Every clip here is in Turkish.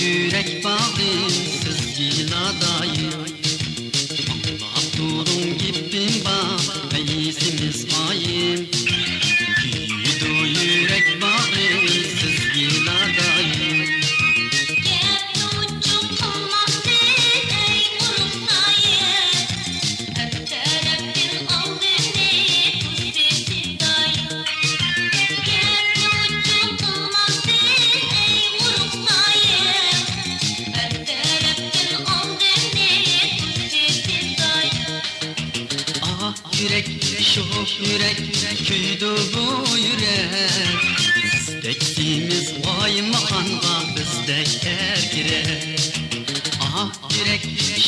Yürek bağlıyım sizgiyle dayım. Allah durun gittim bak reisimiz ayım. Yüdü yürek bağlıyım sizgiyle dayım. Yürek, şok yürek, küydü bu yürek. Bizdekimiz vay makanla bizdek ergirek. Ah yürek,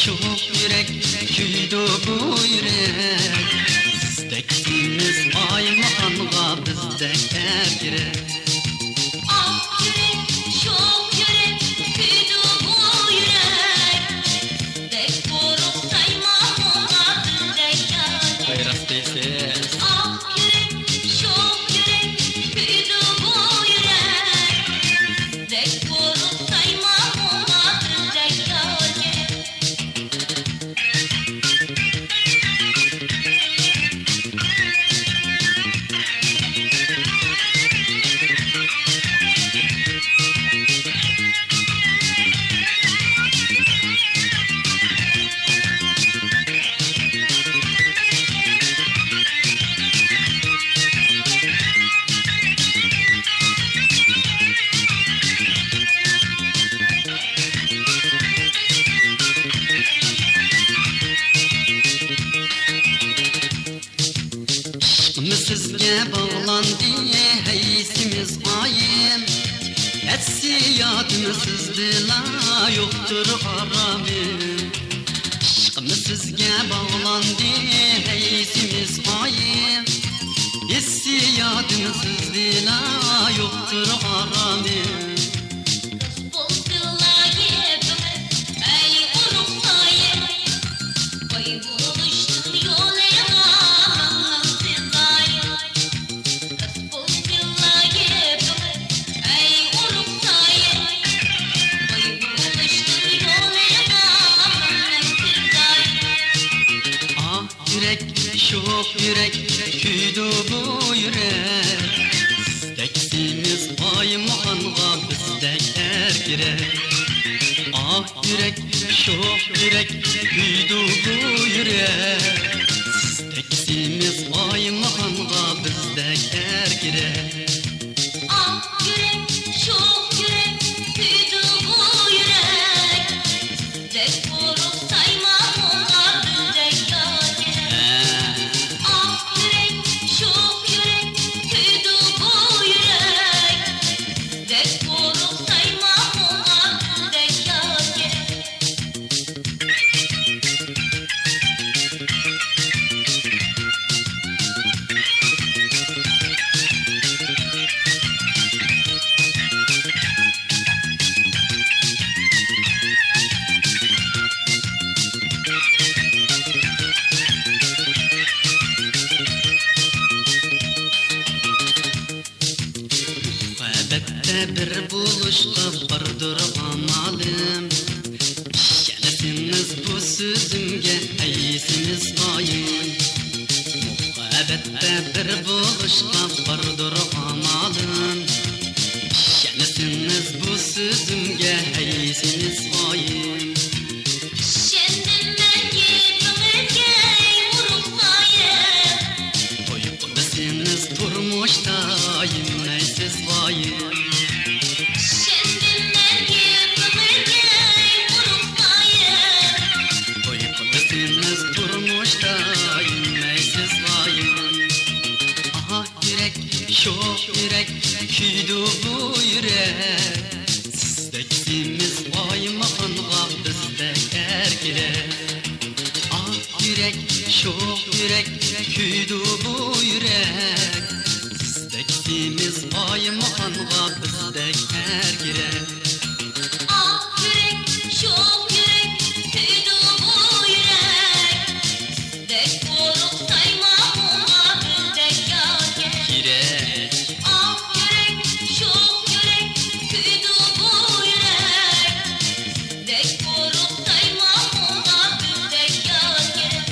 şok yürek, küydü bu yürek. Bizdekimiz vay makanla bizdek ergirek. Ah yürek, şok yürek, küydü bu yürek. Bizdek vurup sayma ona bizdek Hayras ah yürek, şok yürek, küydü bu yürek. Bizdek vurup sayma ona bizdek yârgek. Sizge bağlandı heysimiz ayım. Etsiyatını sizdiler yoktur aramım. Aşkımız sizge bağlandı heysimiz ayım. Etsiyatını sizdiler yoktur aramım. Yürek, şok yürek, küydü bu yürek. Bizdekimiz vay makanla bizdek ergirek. Ah yürek, şok yürek, küydü bu yürek. Bizdekimiz vay makanla bizdek ergirek. Ah yürek, şok yürek, küydü bu yürek. Bizdek vurup sayma ona bizdek yârgek. Ah yürek, şok yürek, küydü bu yürek. Bizdek vurup sayma ona bizdek yârgek. Muhabbette bir buluşta vardır amalım. İşaretiniz bu sözümge heysiniz ayım. Muhabbette bir buluşta vardır amalım. İşaretiniz bu sözümge heysiniz ayım. Şendinden gitmemizge vurup sayım. Uykusiniz turmuşdayım neysiz vayım. Şendimden yıpılırken unuktayım. Uykusuz turmuşdayım neysiz vayım. Aha yürek, şok yürek, küydü bu yürek. Sizdekimiz vaymağınğa bizdek erkirek. Ah yürek, şok yürek, küydü bu yürek. Sizdekimiz vaymağınğa bizdek erkirek. Ah yürek, şok yürek, tüydü bu yürek. Dek vurup saymağına bizdek yar gerek. Girek, Ah yürek, şok yürek, tüydü bu yürek. Dek vurup saymağına bizdek yar gerek.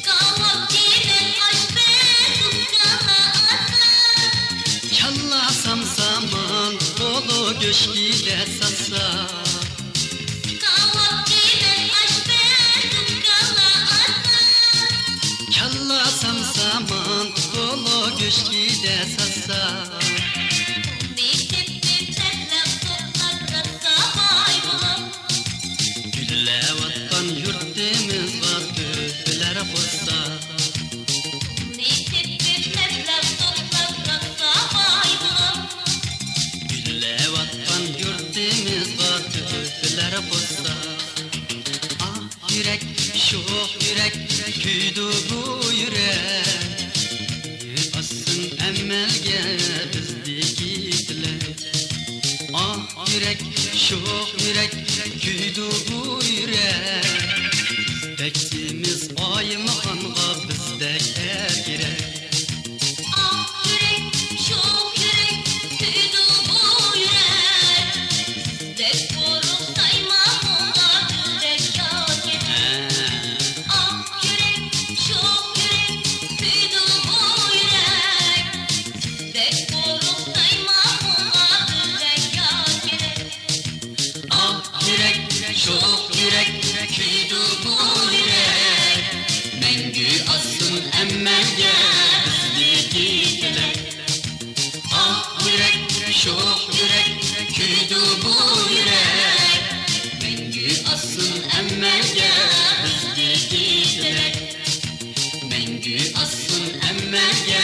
Kavakçının aşkı tutkala asa. çallasam zaman dolu göşkide sasa. Kavakçının aşkı tutkala asa. Çallasam zaman dolu göşkide sasa. Dikip tetlem toprakta vay bulam. Güllewatkan yurtimiz var tüpler kossa. Dikip tetlem toprakta vay bulam. Güllewatkan yurtimiz var tüpler kossa. Ah yürek, şok yürek, küydü bu yürek. Asın emelge bizdeki dilek. Ah yürek, şok yürek, küydü bu yürek. Beksimiz aymağınğa bizdek ergirek. Ah yürek, şok yürek, tüydü bu yürek. Dek vurup saymağına bizdek yar gerek. Ah yürek, şok yürek, tüydü bu yürek. Dek vurup saymağına bizdek yar gerek. Ah yürek, şok yürek, küydü bu yürek. Mengü asın emmelge bizdeki dilek. Ah yürek, şok yürek, küydü bu yürek. Mengü asın emmelge bizdeki dilek. Mengü asın emmelge